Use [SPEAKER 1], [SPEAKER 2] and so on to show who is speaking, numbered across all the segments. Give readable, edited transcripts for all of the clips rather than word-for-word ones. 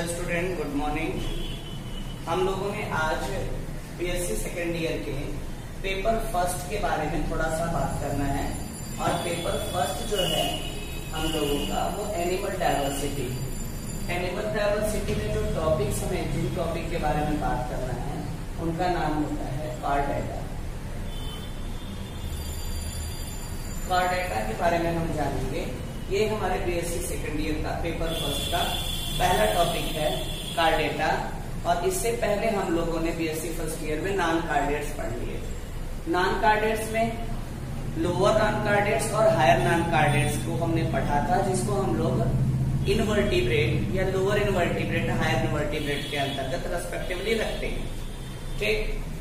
[SPEAKER 1] Hello student, good morning. हम लोगों ने आज बीएससी सेकेंड ईयर के पेपर फर्स्ट के बारे में थोड़ा सा बात करना है। और पेपर फर्स्ट जो है हम लोगों का वो एनिमल डायवर्सिटी। एनिमल डायवर्सिटी में जो टॉपिक्स हमें जिन टॉपिक के बारे में बात करना है उनका नाम होता है कार्डेटा। कार्डेटा के बारे में हम जानेंगे। ये हमारे बीएससी सेकेंड ईयर का पेपर फर्स्ट का पहला टॉपिक है कार्डेटा। और इससे पहले हम लोगों ने बीएससी फर्स्ट ईयर में नॉन कार्डेट्स पढ़ लिए। नॉन कार्डेट्स में लोअर नॉन कार्डेट्स और हायर नॉन कार्डेट्स को हमने पढ़ा था, जिसको हम लोग इनवर्टिब्रेट या लोअर इनवर्टिब्रेट हायर इनवर्टिब्रेट के अंतर्गत रेस्पेक्टिवली रखते हैं। ठीक,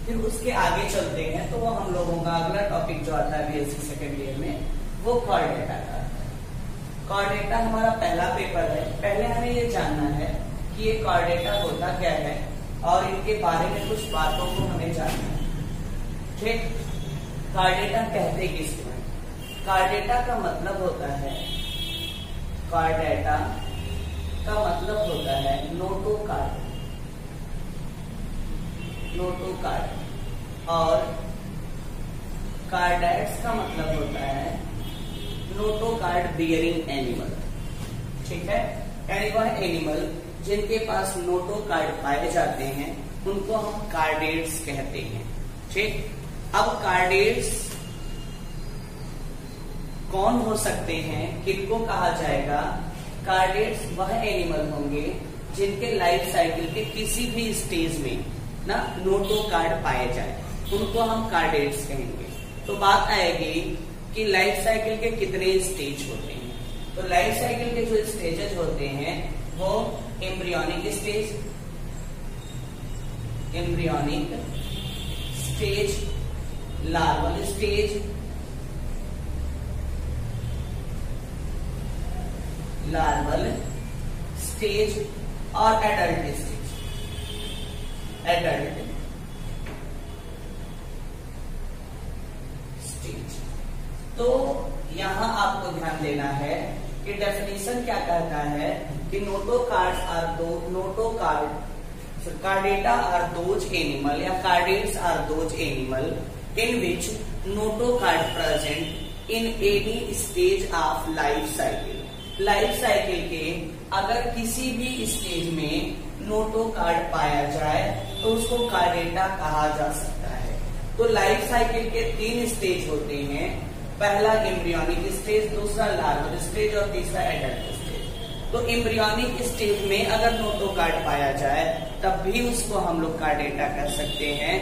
[SPEAKER 1] फिर उसके आगे चलते हैं तो वो हम लोगों का अगला टॉपिक जो आता है बीएससी सेकेंड ईयर में वो कार्डेटा का। कार्डेटा हमारा पहला पेपर है। पहले हमें ये जानना है कि ये कार्डेटा होता क्या है और इनके बारे में कुछ बातों को हमें जानना है। ठीक, कार्डेटा कहते किसको है? कार्डेटा का मतलब होता है, कार्डेटा का मतलब होता है नोटोकार्ड। नोटोकार्ड और कार्डेट्स का मतलब होता है नोटोकार्ड बियरिंग एनिमल। ठीक है, यानी वह एनिमल जिनके पास नोटोकार्ड पाए जाते हैं उनको हम कार्डेट्स कहते हैं। ठीक, अब कार्डेट्स कौन हो सकते हैं, किनको कहा जाएगा? कार्डेट्स वह एनिमल होंगे जिनके लाइफ साइकिल के किसी भी स्टेज में ना नोटोकार्ड पाए जाए, उनको हम कार्डेट्स कहेंगे। तो बात आएगी कि लाइफ साइकिल के कितने स्टेज होते हैं। तो लाइफ साइकिल के जो स्टेजेस होते हैं वो एम्ब्रियोनिक स्टेज, लार्वल स्टेज और एडल्ट स्टेज। तो यहाँ आपको ध्यान देना है कि डेफिनेशन क्या कहता है कि कार्डेटा आर दोज एनिमल या chordates are those animal in which notochord present in any stage of life cycle. Life cycle के अगर किसी भी स्टेज में नोटोकार्ड पाया जाए तो उसको कार्डेटा कहा जा सकता है। तो लाइफ साइकिल के 3 स्टेज होते हैं। पहला एम्ब्रियोनिक स्टेज, दूसरा लार्वल स्टेज और तीसरा एडल्ट स्टेज। तो एम्ब्रियोनिक स्टेज में अगर नोटोकार्ड पाया जाए तब भी उसको हम लोग कार्डेटा कह सकते हैं।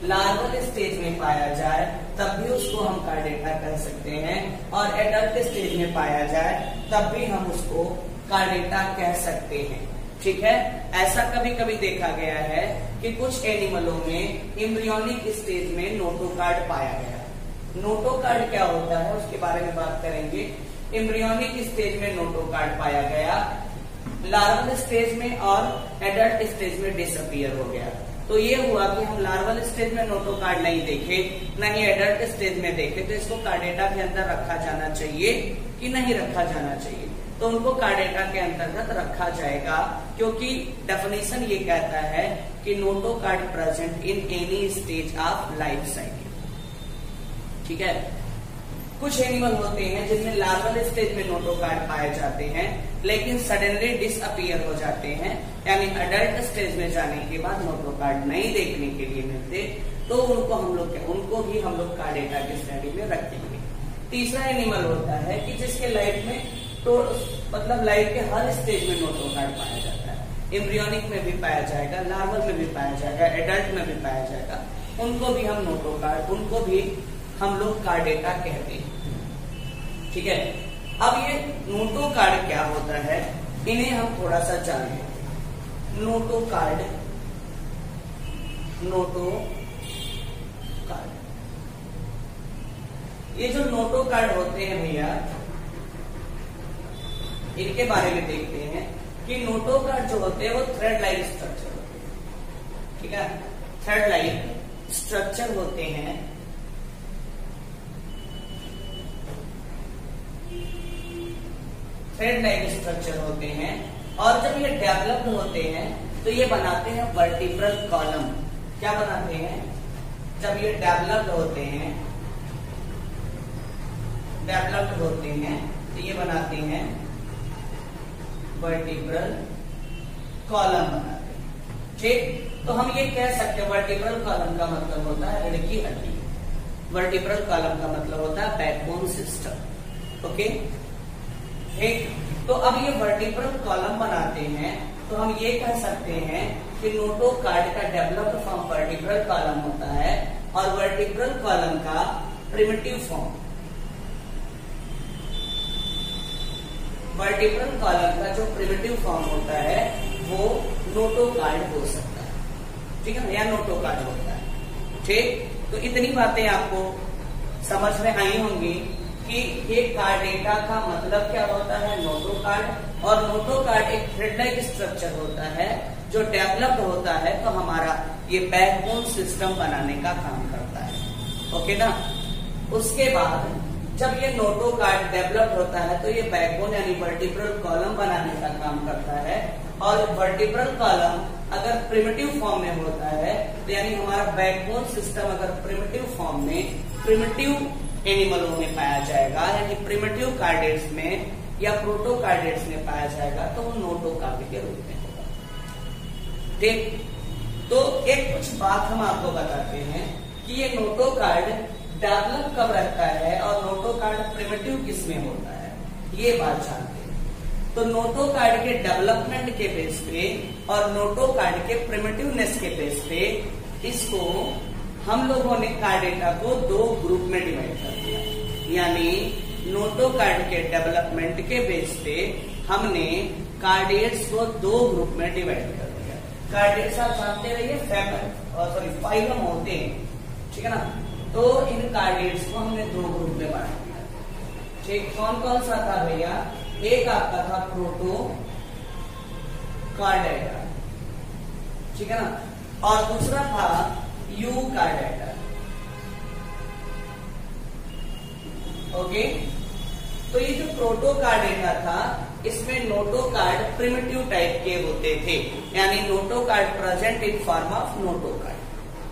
[SPEAKER 1] लार्वल स्टेज में पाया जाए तब भी उसको हम कार्डेटा कह सकते हैं। और एडल्ट स्टेज में पाया जाए तब भी हम उसको कार्डेटा कह सकते हैं। ठीक है, ऐसा कभी कभी देखा गया है कि कुछ एनिमलों में एम्ब्रियोनिक स्टेज में नोटोकार्ड पाया गया। नोटोकार्ड क्या होता है उसके बारे में बात करेंगे। एम्ब्रियोनिक स्टेज में नोटोकार्ड पाया गया, लार्वल स्टेज में और एडल्ट स्टेज में डिसअपीयर हो गया। तो ये हुआ कि हम लार्वल स्टेज में नोटोकार्ड नहीं देखे, न ही एडल्ट स्टेज में देखे, तो इसको कार्डेटा के अंदर रखा जाना चाहिए कि नहीं रखा जाना चाहिए? तो उनको कार्डेटा के अंतर्गत रखा जाएगा, क्योंकि डेफिनेशन ये कहता है कि notochord present in any stage of life cycle. ठीक है, कुछ एनिमल होते हैं जिनमें लार्वल स्टेज में नोटोकार्ड पाए जाते हैं लेकिन सडनली डिसअपीयर हो जाते हैं, यानी अडल्ट स्टेज में जाने के बाद नोटोकार्ड नहीं देखने के लिए मिलते, तो उनको भी हम लोग कार्डेटा की श्रेणी में रखेंगे। तीसरा एनिमल होता है कि जिसके लाइफ में तो मतलब लाइफ के हर स्टेज में नोटोकार्ड पाया जाता है। एम्ब्रियोनिक में भी पाया जाएगा, लार्वल में भी पाया जाएगा, एडल्ट में भी पाया जाएगा, उनको भी हम नोटोकार्ड, उनको भी हम लोग कार्डेटा कहते हैं। ठीक है, अब ये नोटोकार्ड क्या होता है इन्हें हम थोड़ा सा जानें। नोटोकार्ड ये जो नोटोकार्ड होते हैं भैया, इनके बारे में देखते हैं कि नोटोकार्ड जो होते हैं वो थ्रेड लाइक स्ट्रक्चर होते हैं। ठीक है, थ्रेड लाइक स्ट्रक्चर होते हैं। थ्रेड लाइक स्ट्रक्चर होते हैं और जब ये डेवलप्ड होते हैं तो ये बनाते हैं वर्टिब्रल कॉलम। क्या बनाते हैं? जब ये डेवलप्ड होते हैं तो ये बनाते हैं वर्टिब्रल कॉलम बनाते हैं। ठीक, तो हम ये कह सकते हैं वर्टिब्रल कॉलम का मतलब होता है रीढ़ की हड्डी। वर्टिब्रल कॉलम का मतलब होता है बैकबोन सिस्टम। ओके, ठीक। तो अब ये वर्टिब्रल कॉलम बनाते हैं तो हम ये कह सकते हैं कि नोटोकार्ड का डेवलप्ड फॉर्म वर्टिब्रल कॉलम होता है और वर्टिब्रल कॉलम का प्रिमिटिव फॉर्म, वर्टिब्रल कॉलम का जो प्रिमिटिव फॉर्म होता है वो नोटोकार्ड हो सकता है। ठीक है ना, या नोटोकार्ड होता है। ठीक, तो इतनी बातें आपको समझ में आई होंगी कि ये कार्डेटा का मतलब क्या होता है, नोटोकार्ड। और नोटोकार्ड एक थ्रेड लाइक स्ट्रक्चर होता है जो डेवलप्ड होता है तो हमारा ये बैकबोन सिस्टम बनाने का काम करता है। ओके ना। उसके बाद जब ये नोटोकार्ड डेवलप होता है तो ये बैकबोन यानी वर्टिब्रल कॉलम बनाने का काम करता है। और वर्टिब्रल कॉलम अगर प्रिमिटिव फॉर्म में होता है तो यानी हमारा बैकबोन सिस्टम अगर प्रिमिटिव फॉर्म में, प्रिमिटिव एनिमलों में पाया जाएगा यानी प्रिमिटिव कार्डेट्स में या प्रोटोकार्डेट्स में पाया जाएगा तो वो नोटोकार्ड के रूप में होगा। ठीक, तो एक कुछ बात हम आपको बताते हैं कि ये नोटोकार्ड डेवलप कब रहता है और नोटोकार्ड प्रिमिटिव किस में होता है, ये बात जानते हैं। तो नोटोकार्ड के डेवलपमेंट के बेस पे और नोटोकार्ड के प्रिमिटिवनेस के बेस पे इसको हम लोगों ने कार्डेटा को दो ग्रुप में डिवाइड कर दिया। यानी नोटोकार्ड के डेवलपमेंट के बेस पे हमने कार्डेट्स को दो ग्रुप में डिवाइड कर दिया। कार्डेट्स आप जानते रहिए फाइलम होते हैं, ठीक है ना। तो इन कार्डेट्स को हमने दो ग्रुप में बांट दिया। ठीक, कौन कौन सा था भैया? एक आपका था प्रोटो कार्डेटा, ठीक है ना, और दूसरा था यू कार्डेटा। ओके, तो ये जो प्रोटो कार्डेटा था इसमें नोटोकार्ड प्रिमिटिव टाइप के होते थे यानी notochord present in form of notochord,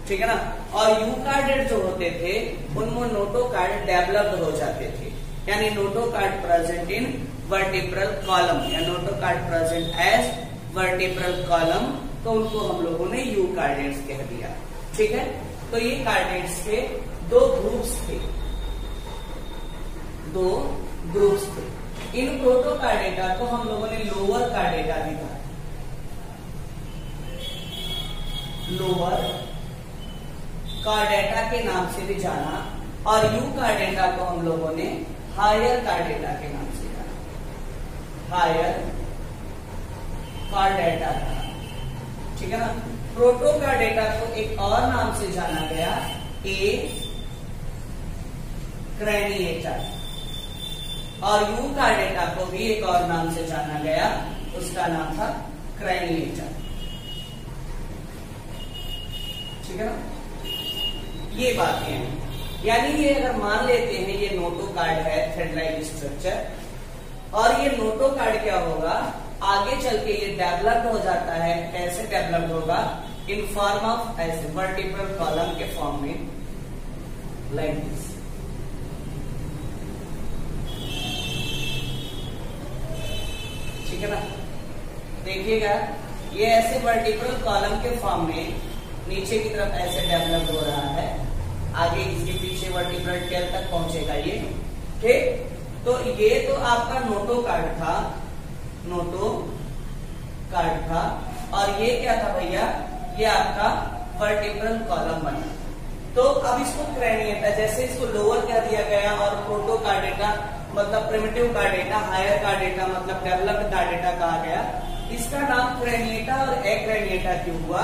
[SPEAKER 1] ठीक है ना। और यू कार्डेट जो होते थे उनमें नोटोकार्ड डेवलप्ड हो जाते थे यानी notochord present in vertebral column या notochord present as vertebral column, तो उनको हम लोगों ने यू कार्डेट्स कह दिया। ठीक है, तो ये कार्डेट्स के दो ग्रुप्स थे, दो ग्रुप्स थे। इन प्रोटोकार्डेटा को हम लोगों ने लोअर कार्डेटा भी कहा, लोअर कार्डेटा के नाम से भी जाना, और यू कार्डेटा को हम लोगों ने हायर कार्डेटा के नाम से जाना, हायर कार्डेटा कहा, ठीक है ना। प्रोटोकार्डेटा को एक और नाम से जाना गया, ए क्रैनिएटा, और यू कार्डेटा को भी एक और नाम से जाना गया, उसका नाम था क्रैनिएटा, ठीक है ना। ये बातें हैं, यानी ये अगर मान लेते हैं ये नोटोकार्ड है थ्रेड लाइक स्ट्रक्चर, और ये नोटोकार्ड क्या होगा आगे चल के ये डेवलप्ड हो जाता है। कैसे डेवलप्ड होगा? इन फॉर्म ऑफ ऐसे वर्टिब्रल कॉलम के फॉर्म में, लाइक दिस। ठीक है ना, देखिएगा ये ऐसे वर्टिब्रल कॉलम के फॉर्म में नीचे की तरफ ऐसे डेवलप हो रहा है, आगे इसके पीछे वर्टिब्रल टेल तक पहुंचेगा ये। ठीक, तो ये तो आपका नोटोकार्ड था, नोटोकार्ड था, और ये क्या था भैया? ये आपका वर्टिब्रल कॉलम बना। तो अब इसको क्रैनिएटा, जैसे इसको लोअर कह दिया गया और प्रोटोकार्डेटा मतलब प्रिमिटिव कार्डेटा, हायर कार्डेटा मतलब डेवलप्ड कार्डेटा कहा गया, इसका नाम क्रैनिएटा और एक्रेनिएटा क्यों हुआ?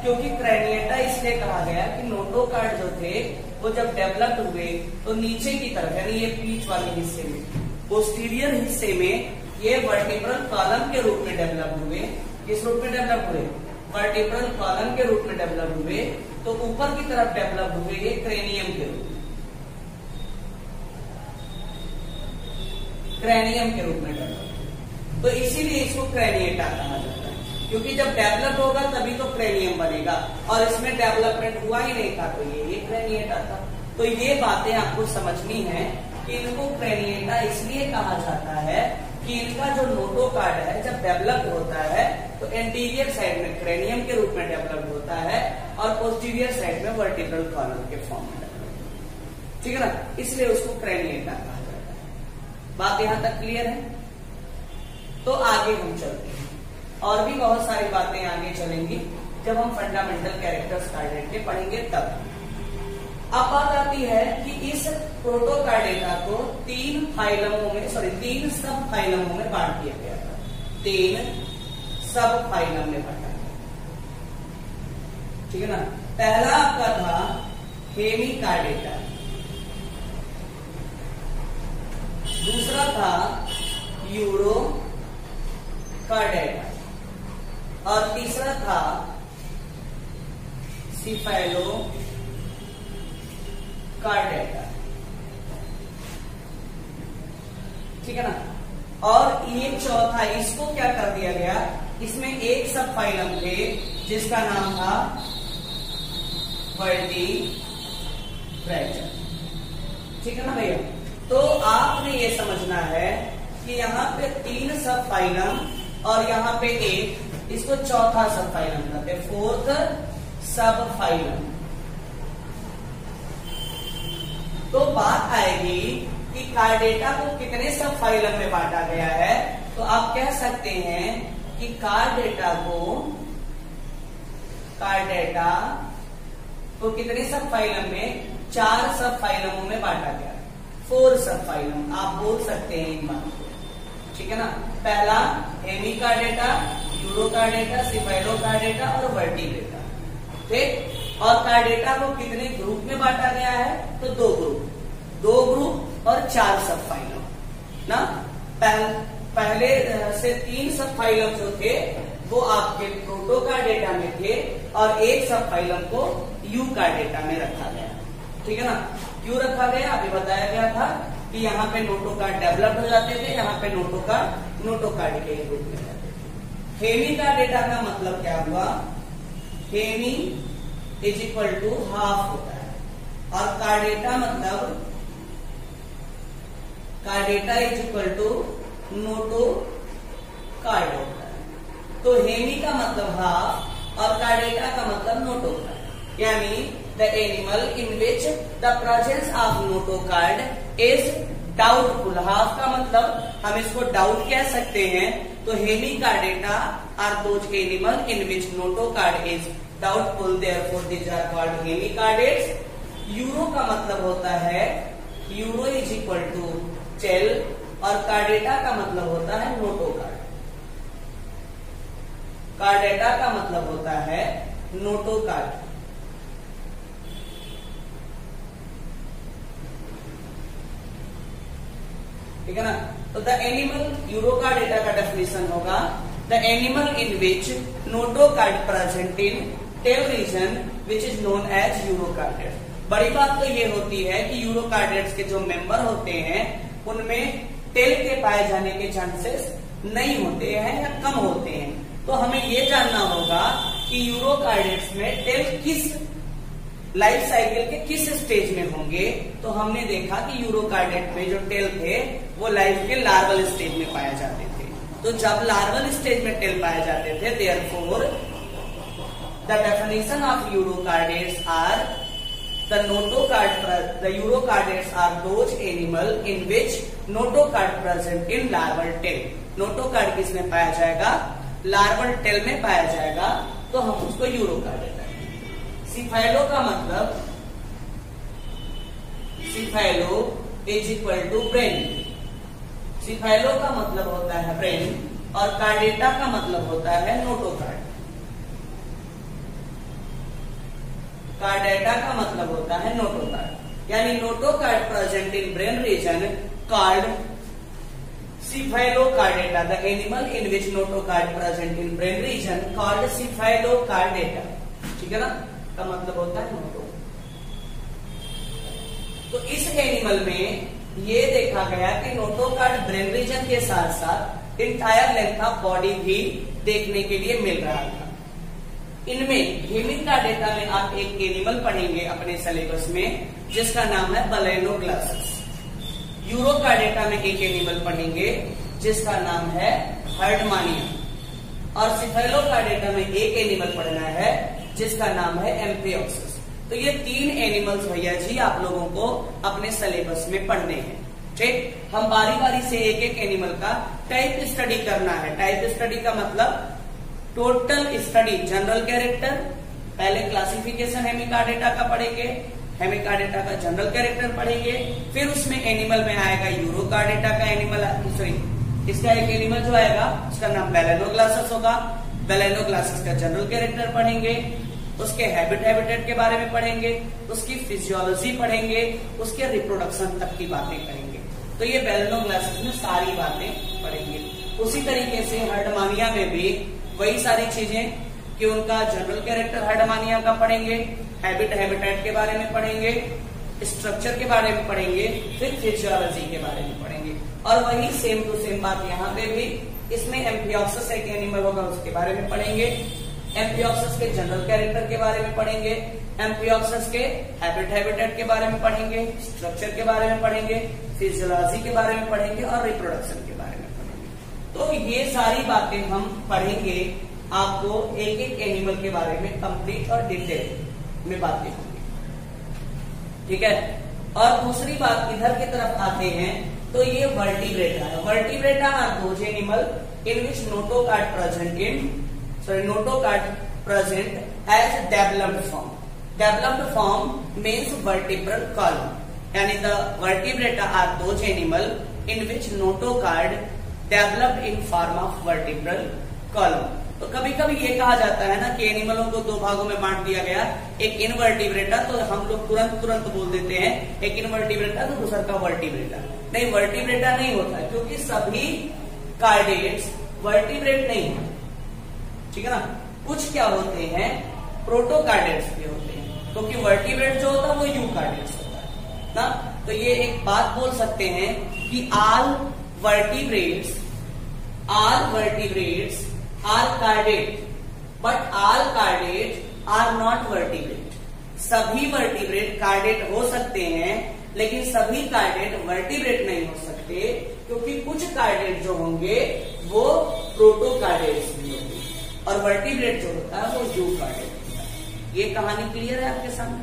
[SPEAKER 1] क्योंकि क्रैनिएटा इसलिए कहा गया कि नोटोकार्ड जो थे वो जब डेवलप्ड हुए तो नीचे की तरफ यानी ये पीठ वाले हिस्से में, पोस्टीरियर हिस्से में ये वर्टिब्रल कॉलम के रूप में डेवलप हुए। किस रूप में डेवलप हुए? वर्टिब्रल कॉलम के रूप में डेवलप हुए। तो ऊपर की तरफ डेवलप हुए ये क्रेनियम के रूप में, क्रेनियम के रूप में डेवलप हुए। तो इसीलिए इसको क्रेनिएटा कहा जाता है, क्योंकि जब डेवलप होगा तभी तो क्रेनियम बनेगा, और इसमें डेवलपमेंट हुआ ही नहीं था, तो ये क्रेनिएटा था। तो ये बातें आपको समझनी है कि इनको क्रेनिएटा इसलिए कहा जाता है कि इनका जो नोटोकार्ड है जब डेवलप होता है तो एंटीरियर साइड में क्रेनियम के रूप में डेवलप होता है और पोस्टीरियर साइड में वर्टिब्रल कॉलम के फॉर्म में डेवलप, ठीक है ना, इसलिए उसको क्रेनिएटा कहा जाता है। बात यहां तक क्लियर है? तो आगे हम चलते हैं, और भी बहुत सारी बातें आगे चलेंगी जब हम फंडामेंटल कैरेक्टर्स कार्डेट के पढ़ेंगे तब। अब बात आती है कि इस प्रोटोकार्डेटा को तीन सब फाइलमों में बांट दिया गया था। 3 सब फाइलम में बांटा गया, ठीक है ना। पहला आपका था हेमिकार्डेटा, दूसरा था यूरोकार्डेटा, और तीसरा था सिफेलोकार्डेटा, ठीक है ना। और ये चौथा, इसको क्या कर दिया गया, इसमें एक सब फाइलम थे जिसका नाम था वर्टिब्रेटा, ठीक है ना भैया। तो आपने ये समझना है कि यहाँ पे 3 सब फाइलम और यहाँ पे एक, इसको चौथा सब फाइलम कहते हैं, 4th सब फाइलम। तो बात आएगी कि कार्डेटा को कितने सब फाइलम में बांटा गया है, तो आप कह सकते हैं कि कार्डेटा को कितने सब फाइलम में, 4 सब फाइलमों में बांटा गया, 4 सब फाइलम आप बोल सकते हैं इन बातों को, ठीक है ना। पहला हेमिकार्डेटा, यूरोकार्डेटा, सिफेलोकार्डेटा और वर्टिब्रेटा, ठीक। और कार्डेटा को कितने ग्रुप में बांटा गया है, तो 2 ग्रुप और 4 सब फाइलम ना। पहले से 3 सब फाइलम जो थे वो आपके प्रोटोकार्डेटा में थे, और एक सब फाइलम को यूकार्डेटा में रखा गया, ठीक है ना। क्यों रखा गया, अभी बताया गया था कि यहाँ पे नोटोकार्ड डेवलप हो जाते थे, यहाँ पे नोटोकार्ड के रूप में रहते थे। हेमिकार्डेटा का मतलब क्या हुआ, hemi is equal to half होता है, और कार्डेटा मतलब Chordata is equal to notochord होता है। तो हेमी का मतलब हाफ और कार्डेटा का मतलब नोटोकार्ड, यानी the animal in which the presence of notochord is doubtful. Half का मतलब हम इसको डाउट कह सकते हैं, तो hemichordata are those animal in which notochord is doubtful, therefore these are called hemichordates. Uro का मतलब होता है, uro is equal to tail, और कार्डेटा का मतलब होता है नोटोकार्ड। कार्डेटा का मतलब होता है नोटोकार्ड, ठीक है ना। तो द एनिमल, यूरोकार्डेटा का डेफिनेशन होगा the animal in which notochord present in tail region which is known as urochordate. बड़ी बात तो ये होती है कि यूरोकार्डेट्स के जो मेंबर होते हैं उनमें टेल के पाए जाने के चांसेस नहीं होते हैं या कम होते हैं। तो हमें ये जानना होगा कि यूरोकार्डेट्स में टेल किस लाइफ साइकिल के किस स्टेज में होंगे। तो हमने देखा कि यूरोकार्डेट में जो टेल थे वो लाइफ के लार्वल स्टेज में पाए जाते थे। तो जब लार्वल स्टेज में टेल पाए जाते थे, therefore the definition of urochordates are the Eurocardates are those animal in which notocard present in larval tail। Notochord किसमें पाया जाएगा, लार्वल टेल में पाया जाएगा, तो हम उसको यूरोकार्डेट कहेंगे। सिफेलो का मतलब, cephalo is equal to brain. Cephalo का मतलब होता है ब्रेन, और कार्डेटा का मतलब होता है नोटोकार्ड। कार्डेटा का मतलब होता है नोटोकार्ड, यानी notochord present in brain region called cephalochordata. The animal in which notochord present in brain region called cephalochordata, ठीक है ना, का मतलब होता है नोटो। तो इस एनिमल में ये देखा गया कि नोटोकार्ड ब्रेन रीजन के साथ साथ इंटायर लेंथ ऑफ बॉडी भी देखने के लिए मिल रहा था। इनमें हेमिंग का डेटा में आप एक एनिमल पढ़ेंगे अपने सिलेबस में जिसका नाम है बलेनोग्लासस। यूरो का डेटा में एक एनिमल पढ़ेंगे जिसका नाम है हर्डमानिया। और सिफेलो का डेटा में एक एनिमल पढ़ना है जिसका नाम है एम्फियोक्सिस। तो ये 3 एनिमल्स भैया जी आप लोगों को अपने सिलेबस में पढ़ने हैं। ठीक, हम बारी बारी से एक एक एनिमल का टाइप स्टडी करना है। टाइप स्टडी का मतलब टोटल स्टडी जनरल कैरेक्टर, पहले क्लासिफिकेशन हेमिकार्डेटा का पढ़ेंगे, हेमिकार्डेटा का जनरल कैरेक्टर पढ़ेंगे, फिर उसमें एनिमल में आएगा यूरोकार्डेटा का एनिमल, सॉरी इसका एक एनिमल जो आएगा उसका नाम बेलेनोग्लासस होगा। बेलेनोग्लासस का जनरल कैरेक्टर पढ़ेंगे, उसके हैबिटेट के बारे में पढ़ेंगे, उसकी फिजियोलॉजी पढ़ेंगे, उसके रिप्रोडक्शन तक की बातें करेंगे। तो ये बेलेनोग्लासस में सारी बातें पढ़ेंगे। उसी तरीके से हर्डमानिया में भी वही सारी चीजें कि उनका जनरल कैरेक्टर हर्डमानिया का पढ़ेंगे, हैबिटेट के बारे में पढ़ेंगे, स्ट्रक्चर के बारे में पढ़ेंगे, फिर फिजियोलॉजी के बारे में पढ़ेंगे। और वही सेम टू सेम बात यहाँ पे भी, इसमें एम्फियोक्सिस एक एनिमल होगा उसके बारे में पढ़ेंगे, एम्फियोक्सिस के जनरल कैरेक्टर के बारे में पढ़ेंगे, एम्फियोक्सिस के हैबिटेट के बारे में पढ़ेंगे, स्ट्रक्चर के बारे में पढ़ेंगे, फिजियोलॉजी के बारे में पढ़ेंगे और रिप्रोडक्शन के बारे में पढ़ेंगे। तो ये सारी बातें हम पढ़ेंगे, आपको एक एक एनिमल के बारे में कंप्लीट और डिटेल में बातें होंगी। ठीक है, और दूसरी बात इधर की तरफ आते हैं तो ये वर्टिब्रेटा है। Vertebrata are those animal in which notochord present as developed form. Developed form means vertebral column, यानी the vertebrata are those animal in which notochord developed in form of vertebral column. तो कभी कभी ये कहा जाता है ना कि एनिमलों को 2 भागों में बांट दिया गया, एक इनवर्टिब्रेटा, तो हम लोग तुरंत बोल देते हैं एक इनवर्टिब्रेटा तो दूसरा का वर्टिब्रेटा। नहीं, वर्टिब्रेटा नहीं होता है क्योंकि सभी कार्डेट्स वर्टिब्रेट नहीं है। ठीक है ना, कुछ क्या होते हैं प्रोटोकार्डेट्स भी होते हैं, क्योंकि वर्टिब्रेट जो होता है वो यूकार्डेट्स होता है ना। तो ये एक बात बोल सकते हैं कि all vertebrates are cardate, but all cardate are not vertebrate. सभी वर्टिब्रेट कार्डेट हो सकते हैं, लेकिन सभी कार्डेट वर्टिब्रेट नहीं हो सकते, क्योंकि कुछ कार्डेट जो होंगे वो प्रोटोकार्डेट्स भी होंगे और वर्टिब्रेट जो होता है वो यूकार्डेट होता है। ये कहानी क्लियर है आपके सामने।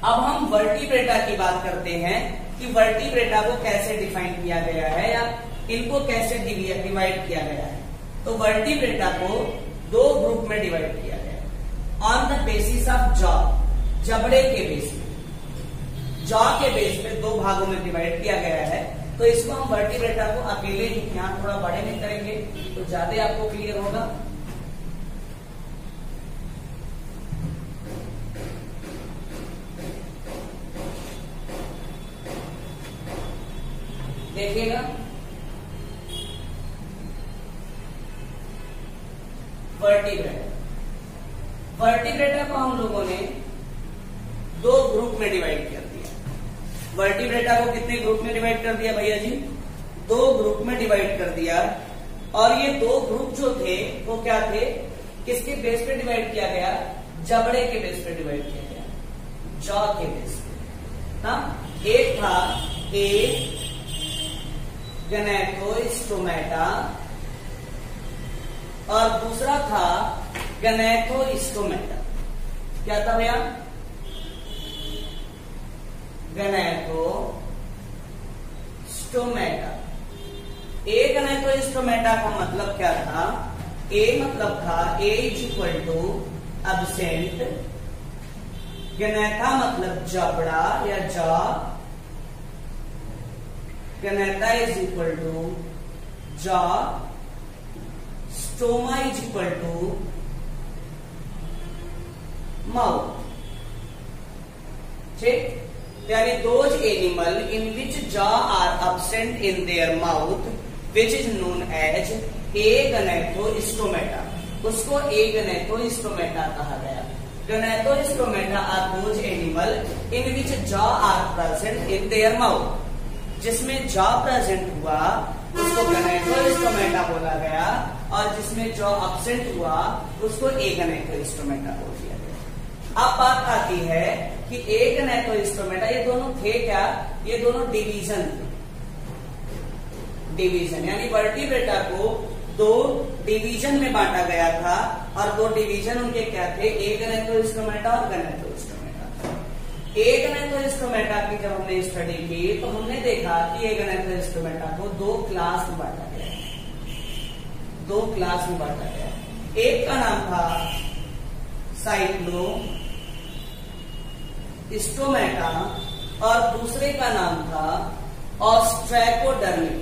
[SPEAKER 1] अब हम वर्टिब्रेटा की बात करते हैं कि वर्टिब्रेटा को कैसे डिफाइन किया गया है या इनको कैसे डिवाइड किया गया है। तो वर्टिब्रेटा को 2 ग्रुप में डिवाइड किया गया है on the basis of jaw, जबड़े के बेस पे, जॉ के बेस पे 2 भागों में डिवाइड किया गया है। तो इसको हम वर्टिब्रेटा को अकेले ही यहाँ थोड़ा बड़े में करेंगे तो ज्यादा आपको क्लियर होगा। देखिएगा, वर्टिब्रेटा को हम लोगों ने 2 ग्रुप में डिवाइड कर दिया। वर्टिब्रेटा को कितने ग्रुप में डिवाइड कर दिया भैया जी? 2 ग्रुप में डिवाइड कर दिया। और ये 2 ग्रुप जो थे वो क्या थे, किसके बेस पे डिवाइड किया गया? जबड़े के बेस पे डिवाइड किया गया, जॉ के बेस पे ना। एक था गैनेकोस्टोमेटा और दूसरा था गैनेकोस्टोमेटा। क्या था भैया? गैनेकोस्टोमेटा। ए गैनेकोस्टोमेटा का मतलब क्या था? ए मतलब था a is equal to absent, gnatha मतलब जबड़ा या jaw, gnatha is equal to jaw, stoma is equal to mouth. ठीक, यानी those animal in which jaw are absent in their mouth which is known as agnathostomata, उसको agnathostomata कहा गया। Gnathostomata are those animal in which jaw are present in their mouth. जिसमें jaw present हुआ उसको गनेटोस्टोमेटा बोला गया, और जिसमें जॉ एब्सेंट हुआ उसको एगनेटोस्टोमेटा बोल दिया गया। अब बात आती है कि एगनेटोस्टोमेटा, ये दोनों थे क्या? ये दोनों डिवीजन थे। डिवीजन यानी वर्टिब्रेटा को दो डिवीजन में बांटा गया था, और दो डिवीजन उनके क्या थे? एगनेटोस्टोमेटा और गनेटोस्टोमेटा। एगनेटोस्टोमेटा की जब हमने स्टडी की तो हमने देखा कि एगनेटोस्टोमेटा को दो क्लास में बांटा गया, दो क्लास में बांटा गया। एक का नाम था साइक्लो स्टोमेटा और दूसरे का नाम था ऑस्ट्रैकोडर्मी।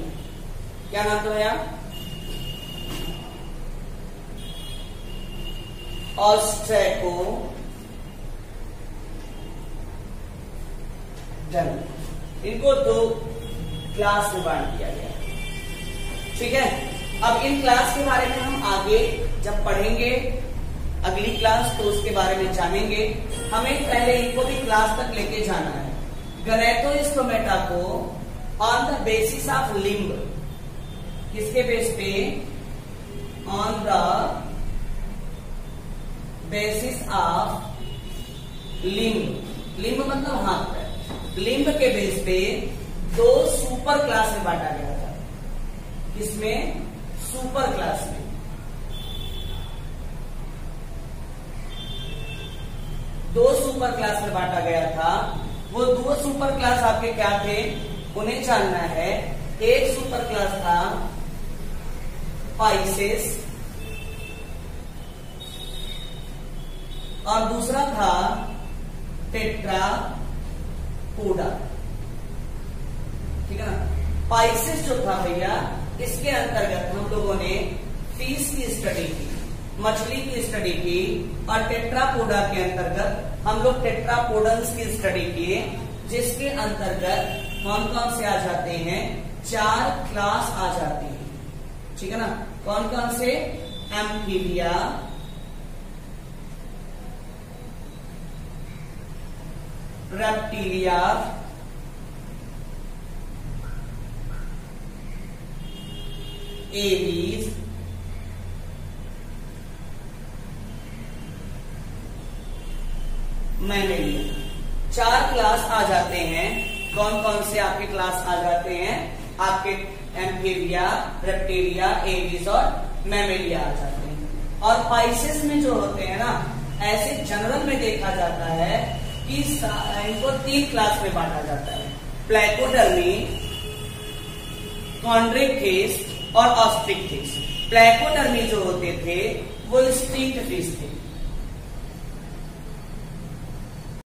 [SPEAKER 1] क्या नाम था भैया? ऑस्ट्रैकोडर्मी। इनको दो क्लास में बांट दिया गया। ठीक है, अब इन क्लास के बारे में हम आगे जब पढ़ेंगे अगली क्लास तो उसके बारे में जानेंगे। हमें पहले इनको भी क्लास तक लेके जाना है। गनेटोस्टोमेटा को on the basis of limb, किसके बेस पे? On the basis of limb. Limb मतलब हाथ पैर। लिम्ब के बेस पे दो सुपर क्लास में बांटा गया था। किसमें? सुपर क्लास में। दो सुपर क्लास में बांटा गया था। वो दो सुपर क्लास आपके क्या थे? उन्हें जानना है। एक सुपर क्लास था पाइसेस और दूसरा था टेट्रापोडा। ठीक है ना? पाइसेस जो था भैया, इसके अंतर्गत हम लोगों ने फिश की स्टडी की, मछली की स्टडी की, और टेट्रापोडा के अंतर्गत हम लोग टेट्रापोडन्स की स्टडी किए, जिसके अंतर्गत कौन कौन से आ जाते हैं? 4 क्लास आ जाती है। ठीक है ना? कौन कौन से? Amphibia, reptilia, aves, mammalia. 4 class आ जाते हैं। कौन कौन से आपके क्लास आ जाते हैं? आपके एम्फीबिया, रेप्टिलिया, एवीज और मैमेलिया आ जाते हैं। और पाइसेस में जो होते हैं ना, ऐसे जनरल में देखा जाता है कि इनको 3 क्लास में बांटा जाता है। प्लेकोडर्मी, कॉन्ड्रिक्थिस और ऑस्ट्रिक्थिस। प्लेकोडर्मी जो होते थे वो स्टिंक्ट फिश थे।